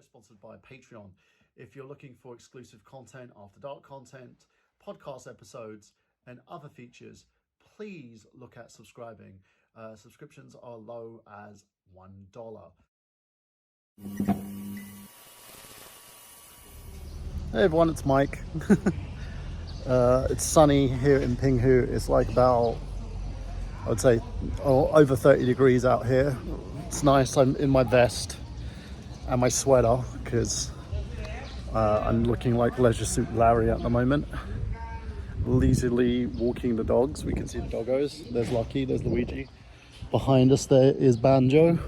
sponsored by Patreon. If you're looking for exclusive content, after dark content, podcast episodes, and other features, please look at subscribing. Subscriptions are low as $1. Hey everyone, it's Mike. It's sunny here in Pinghu. It's like about, I would say, over 30 degrees out here. It's nice. I'm in my vest and my sweater because I'm looking like Leisure Suit Larry at the moment. Leisurely walking the dogs. We can see the doggos. There's Lucky, there's Luigi. Behind us there is Banjo,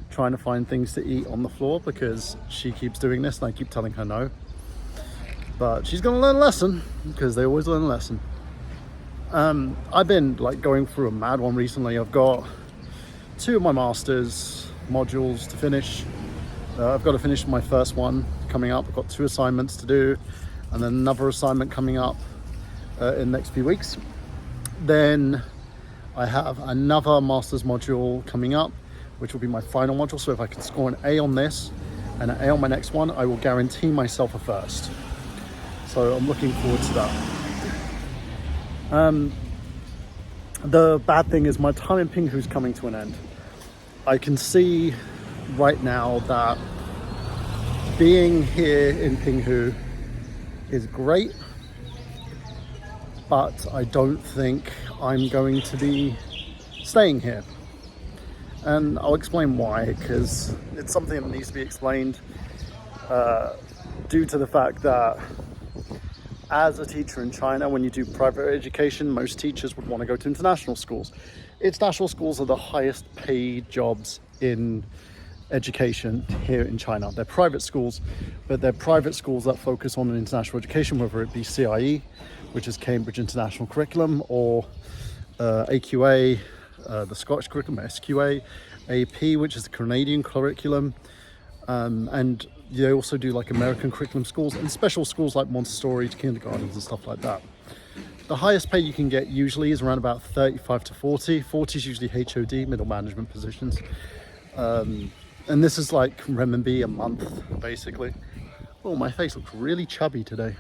trying to find things to eat on the floor because she keeps doing this and I keep telling her no. But she's gonna learn a lesson because they always learn a lesson. I've been like going through a mad one recently. I've got 2 of my master's modules to finish. I've got to finish my first one coming up. I've got 2 assignments to do and then another assignment coming up in the next few weeks. Then I have another master's module coming up, which will be my final module. So if I can score an A on this and an A on my next one, I will guarantee myself a first. So I'm looking forward to that. The bad thing is my time in Pinghu is coming to an end. I can see right now that being here in Pinghu is great, but I don't think I'm going to be staying here. And I'll explain why, because it's something that needs to be explained due to the fact that as a teacher in China, when you do private education, most teachers would want to go to international schools. International schools are the highest paid jobs in education here in China. They're private schools, but they're private schools that focus on an international education, whether it be CIE, which is Cambridge International Curriculum, or AQA, the Scottish curriculum, SQA, AP, which is the Canadian curriculum, and they also do like American curriculum schools and special schools like Montessori kindergartens and stuff like that. The highest pay you can get usually is around about 35 to 40. 40 is usually HOD, middle management positions. And this is like renminbi a month, basically. Oh, my face looks really chubby today.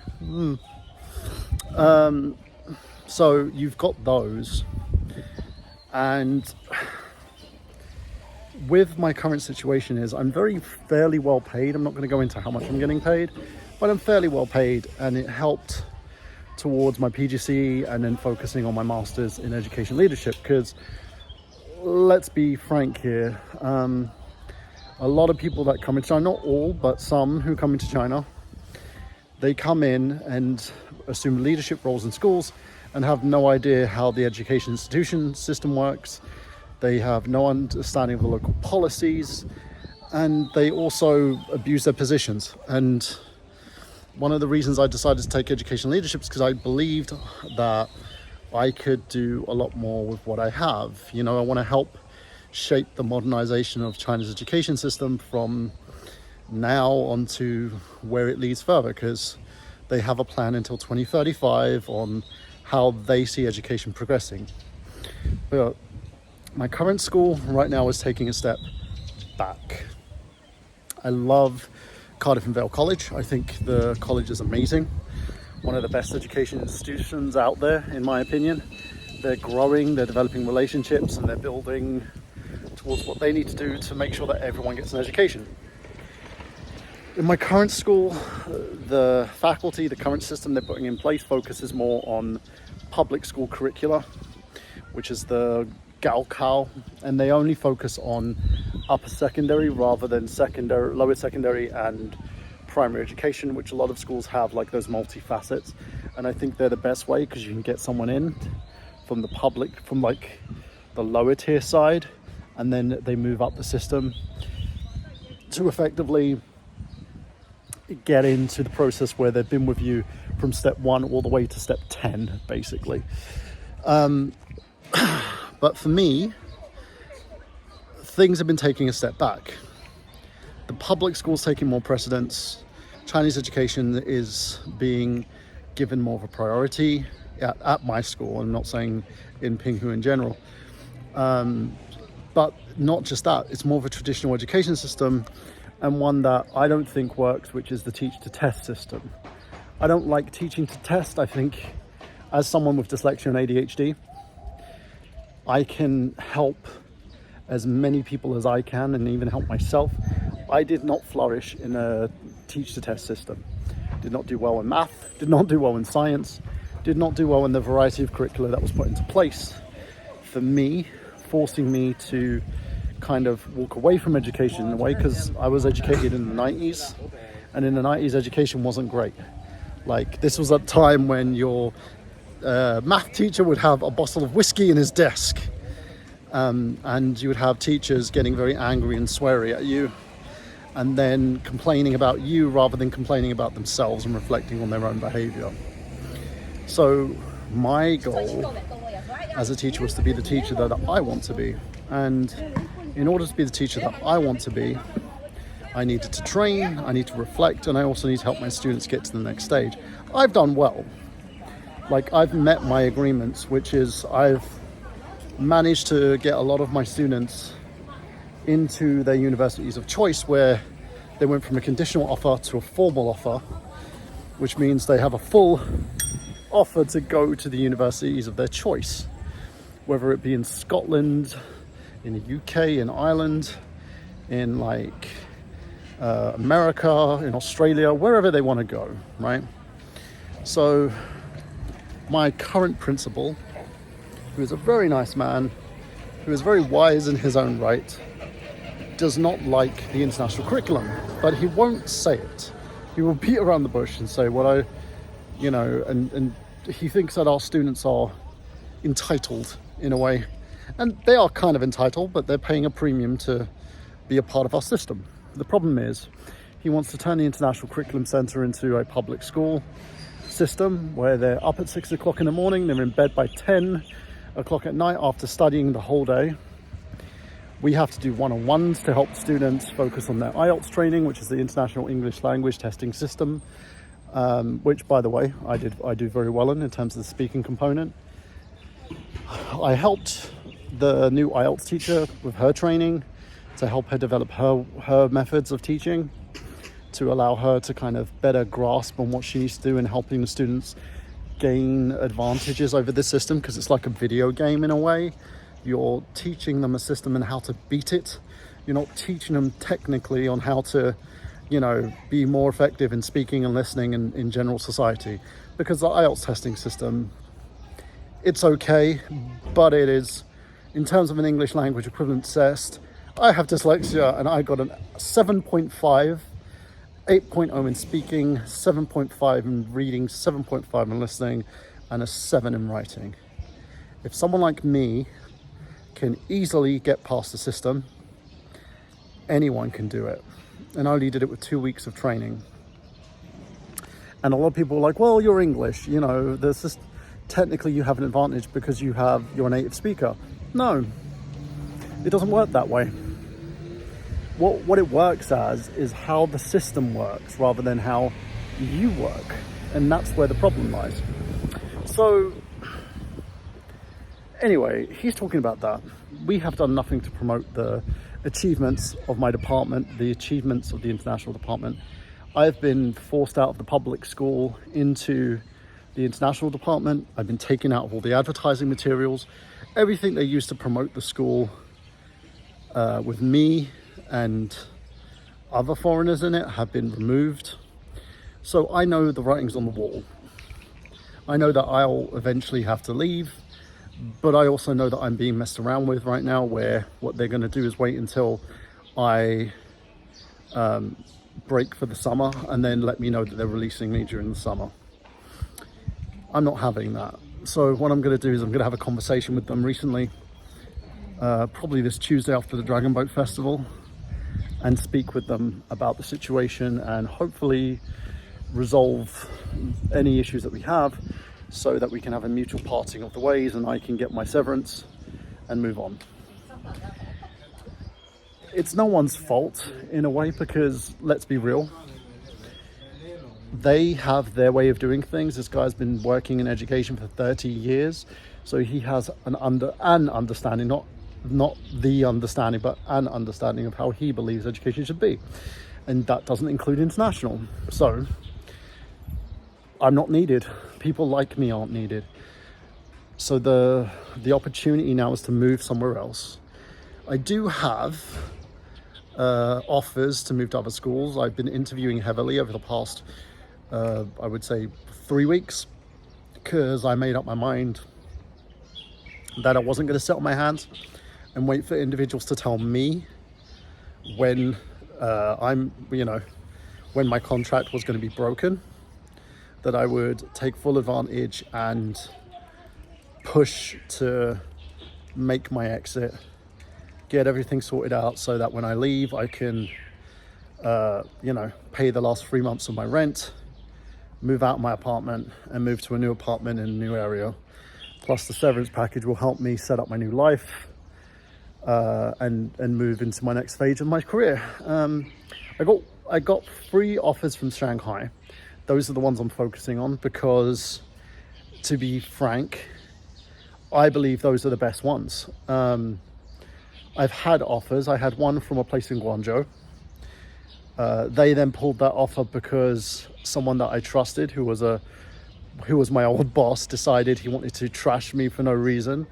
So you've got those. And with my current situation is I'm fairly well paid. I'm not going to go into how much I'm getting paid, but I'm fairly well paid, and it helped towards my PGCE and then focusing on my master's in education leadership. Because let's be frank here, a lot of people that come into China, not all, but some who come into China, they come in and assume leadership roles in schools and have no idea how the education institution system works. They have no understanding of the local policies, and they also abuse their positions. And one of the reasons I decided to take education leadership is because I believed that I could do a lot more with what I have. You know, I want to help shape the modernization of China's education system from now onto where it leads further, because they have a plan until 2035 on how they see education progressing. But my current school right now is taking a step back. I love Cardiff and Vale College. I think the college is amazing. One of the best education institutions out there, in my opinion. They're growing, they're developing relationships, and they're building towards what they need to do to make sure that everyone gets an education. In my current school, the faculty, the current system they're putting in place focuses more on public school curricula, which is the Gaokao, and they only focus on upper secondary rather than lower secondary and primary education, which a lot of schools have like those multi-facets. And I think they're the best way because you can get someone in from the public, from like the lower tier side, and then they move up the system to effectively get into the process where they've been with you from step 1 all the way to step 10, basically. But for me, things have been taking a step back. The public school's taking more precedence. Chinese education is being given more of a priority at my school. I'm not saying in Pinghu in general. But not just that, it's more of a traditional education system and one that I don't think works, which is the teach to test system. I don't like teaching to test. I think as someone with dyslexia and ADHD, I can help as many people as I can and even help myself. I did not flourish in a teach to test system. Did not do well in math, did not do well in science, did not do well in the variety of curricula that was put into place for me, forcing me to kind of walk away from education in a way, because I was educated in the 90s, and in the 90s education wasn't great. Like, this was a time when your math teacher would have a bottle of whiskey in his desk, and you would have teachers getting very angry and sweary at you, and then complaining about you rather than complaining about themselves and reflecting on their own behavior. So my goal as a teacher was to be the teacher that I want to be, and in order to be the teacher that I want to be, I needed to train, I need to reflect, and I also need to help my students get to the next stage. I've done well. Like, I've met my agreements, which is I've managed to get a lot of my students into their universities of choice, where they went from a conditional offer to a formal offer, which means they have a full offer to go to the universities of their choice, whether it be in Scotland, in the UK, in Ireland, in like America, in Australia, wherever they want to go, right? So my current principal, who is a very nice man, who is very wise in his own right, does not like the international curriculum, but he won't say it. He will beat around the bush and say and he thinks that our students are entitled in a way. And they are kind of entitled, but they're paying a premium to be a part of our system. The problem is, he wants to turn the International Curriculum Centre into a public school system where they're up at 6 o'clock in the morning, they're in bed by 10 o'clock at night after studying the whole day. We have to do one-on-ones to help students focus on their IELTS training, which is the International English Language Testing System, which, by the way, I do very well in terms of the speaking component. I helped the new IELTS teacher with her training to help her develop her methods of teaching, to allow her to kind of better grasp on what she needs to do in helping the students gain advantages over this system, because it's like a video game in a way. You're teaching them a system and how to beat it. You're not teaching them technically on how to, be more effective in speaking and listening in general society. Because the IELTS testing system, it's okay, but it is, in terms of an English language equivalent test, I have dyslexia and I got a 7.5, 8.0 in speaking, 7.5 in reading, 7.5 in listening, and a 7 in writing. If someone like me can easily get past the system, anyone can do it. And I only did it with 2 weeks of training. And a lot of people were like, well, you're English, there's just, technically you have an advantage because you're a native speaker. No, it doesn't work that way. What it works as is how the system works rather than how you work. And that's where the problem lies. So anyway, he's talking about that. We have done nothing to promote the achievements of my department, the achievements of the international department. I've been forced out of the public school into the international department. I've been taken out of all the advertising materials. Everything they used to promote the school with me and other foreigners in it have been removed. So I know the writing's on the wall. I know that I'll eventually have to leave, but I also know that I'm being messed around with right now, where what they're going to do is wait until I break for the summer and then let me know that they're releasing me during the summer. I'm not having that. So what I'm going to do is I'm going to have a conversation with them recently, probably this Tuesday after the Dragon Boat Festival, and speak with them about the situation and hopefully resolve any issues that we have so that we can have a mutual parting of the ways and I can get my severance and move on. It's no one's fault in a way, because let's be real, they have their way of doing things. This guy's been working in education for 30 years, so he has an understanding, not the understanding, but an understanding of how he believes education should be. and that doesn't include international. So I'm not needed. People like me aren't needed. So the opportunity now is to move somewhere else. I do have offers to move to other schools. I've been interviewing heavily over the past, I would say, 3 weeks, because I made up my mind that I wasn't going to sit on my hands and wait for individuals to tell me when when my contract was going to be broken, that I would take full advantage and push to make my exit, get everything sorted out so that when I leave, I can, pay the last 3 months of my rent, move out of my apartment and move to a new apartment in a new area. Plus the severance package will help me set up my new life and move into my next phase of my career. I got 3 offers from Shanghai. Those are the ones I'm focusing on because, to be frank, I believe those are the best ones. I've had offers. I had one from a place in Guangzhou. They then pulled that offer because someone that I trusted, who was my old boss, decided he wanted to trash me for no reason.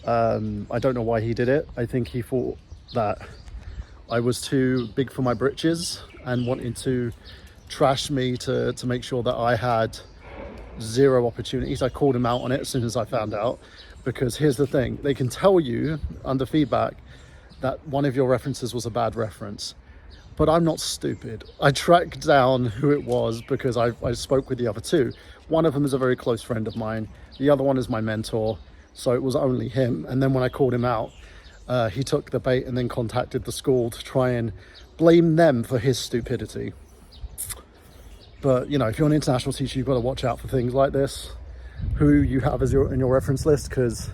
I don't know why he did it. I think he thought that I was too big for my britches and wanted to trash me to make sure that I had 0 opportunities. I called him out on it as soon as I found out, because here's the thing. They can tell you under feedback that one of your references was a bad reference. But I'm not stupid. I tracked down who it was because I spoke with the other 2. One of them is a very close friend of mine. The other one is my mentor. So it was only him. And then when I called him out, he took the bait and then contacted the school to try and blame them for his stupidity. But, if you're an international teacher, you've got to watch out for things like this, who you have as in your reference list, because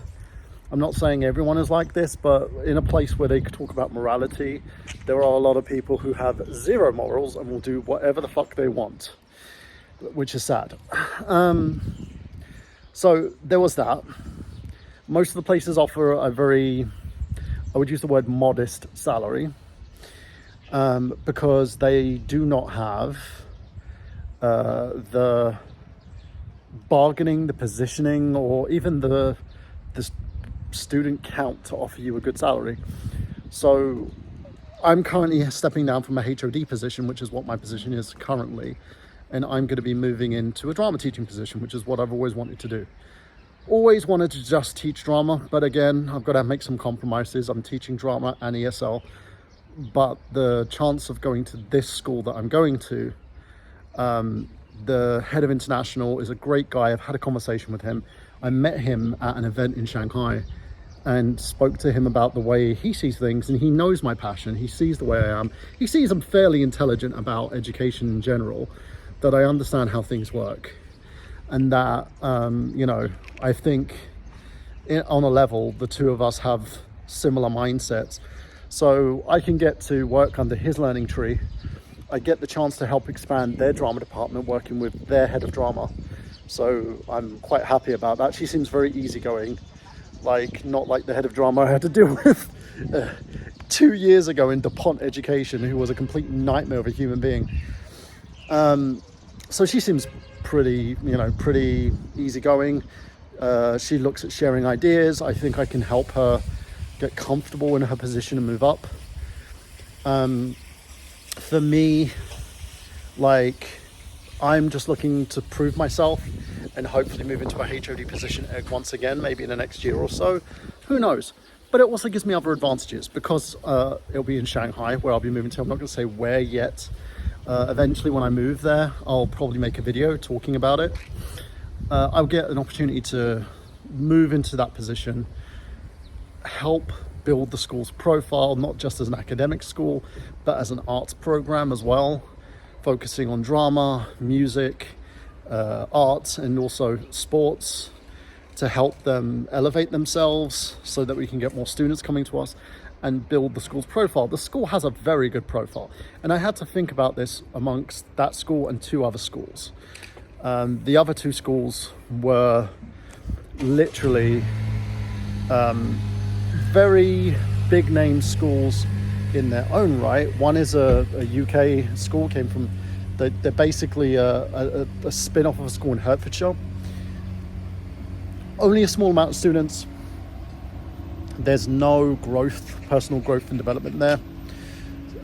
I'm not saying everyone is like this, but in a place where they talk about morality, there are a lot of people who have 0 morals and will do whatever the fuck they want, which is sad. So there was that. Most of the places offer a very, I would use the word modest salary, because they do not have the bargaining, the positioning, or even the student count to offer you a good salary. So I'm currently stepping down from a HOD position, which is what my position is currently, and I'm going to be moving into a drama teaching position, which is what I've always wanted to do. Always wanted to just teach drama, but again, I've got to make some compromises. I'm teaching drama and ESL, but the chance of going to this school that I'm going to, the head of international is a great guy. I've had a conversation with him. I met him at an event in Shanghai and spoke to him about the way he sees things, and he knows my passion. He sees the way I am. He sees I'm fairly intelligent about education in general, that I understand how things work, and that I think on a level the 2 of us have similar mindsets. So I can get to work under his learning tree. I get the chance to help expand their drama department, working with their head of drama. So I'm quite happy about that. She seems very easygoing, not like the head of drama I had to deal with 2 years ago in DuPont Education, who was a complete nightmare of a human being. So she seems pretty easygoing. She looks at sharing ideas. I think I can help her get comfortable in her position and move up. For me, I'm just looking to prove myself and hopefully move into a HOD position once again, maybe in the next year or so. Who knows? But it also gives me other advantages because it'll be in Shanghai, where I'll be moving to. I'm not going to say where yet. Eventually, when I move there, I'll probably make a video talking about it. I'll get an opportunity to move into that position, help build the school's profile, not just as an academic school, but as an arts program as well, focusing on drama, music, arts, and also sports, to help them elevate themselves so that we can get more students coming to us and build the school's profile. The school has a very good profile, and I had to think about this amongst that school and 2 other schools. The other 2 schools were literally very big name schools in their own right. One is a UK school, they're basically a spin-off of a school in Hertfordshire. Only a small amount of students. There's no personal growth and development there.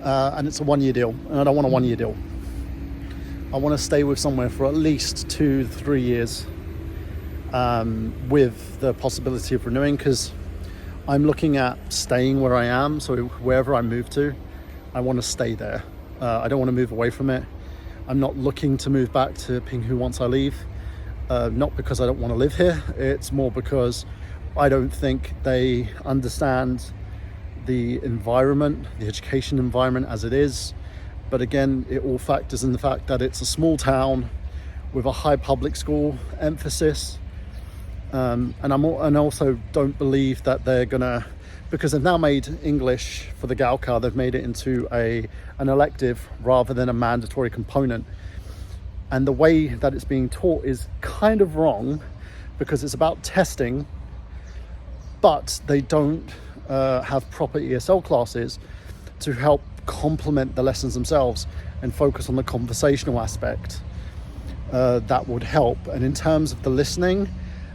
And it's a 1-year deal, and I don't want a 1-year deal. I want to stay with somewhere for at least 2 to 3 years, with the possibility of renewing, because I'm looking at staying where I am. So wherever I move to, I want to stay there. I don't want to move away from it. I'm not looking to move back to Pinghu once I leave. Not because I don't want to live here. It's more because I don't think they understand the environment, the education environment as it is. But again, it all factors in the fact that it's a small town with a high public school emphasis. And I also don't believe that they're gonna, because they've now made English for the Gaokao, they've made it into an elective rather than a mandatory component. And the way that it's being taught is kind of wrong, because it's about testing, but they don't have proper ESL classes to help complement the lessons themselves and focus on the conversational aspect. That would help. And in terms of the listening,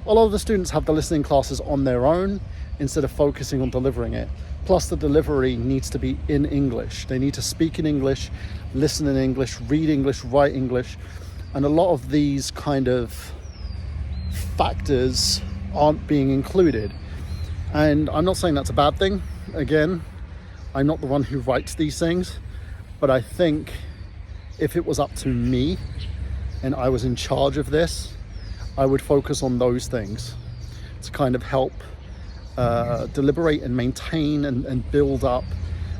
a lot of the students have the listening classes on their own instead of focusing on delivering it. Plus, the delivery needs to be in English. They need to speak in English, listen in English, read English, write English. And a lot of these kind of factors aren't being included. And I'm not saying that's a bad thing. Again, I'm not the one who writes these things, but I think if it was up to me and I was in charge of this, I would focus on those things to kind of help deliberate and maintain and build up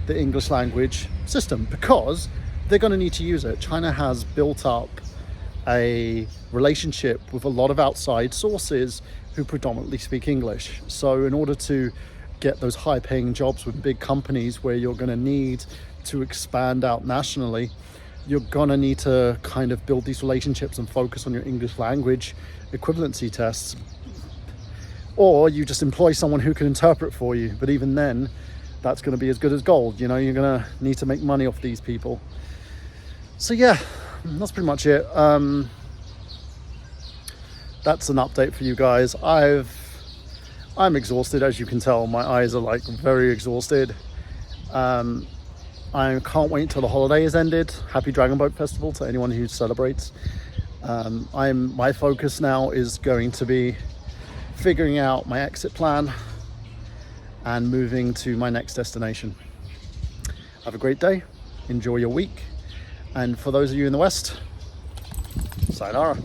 the English language system, because they're going to need to use it. China has built up a relationship with a lot of outside sources who predominantly speak English. So in order to get those high paying jobs with big companies where you're going to need to expand out nationally, you're going to need to kind of build these relationships and focus on your English language equivalency tests. Or you just employ someone who can interpret for you. But even then, that's going to be as good as gold. You know, you're going to need to make money off these people. So yeah, that's pretty much it. That's an update for you guys. I'm exhausted, as you can tell. My eyes are like very exhausted. I can't wait until the holiday is ended. Happy Dragon Boat Festival to anyone who celebrates. My focus now is going to be figuring out my exit plan and moving to my next destination. Have a great day. Enjoy your week. And for those of you in the West, sayonara.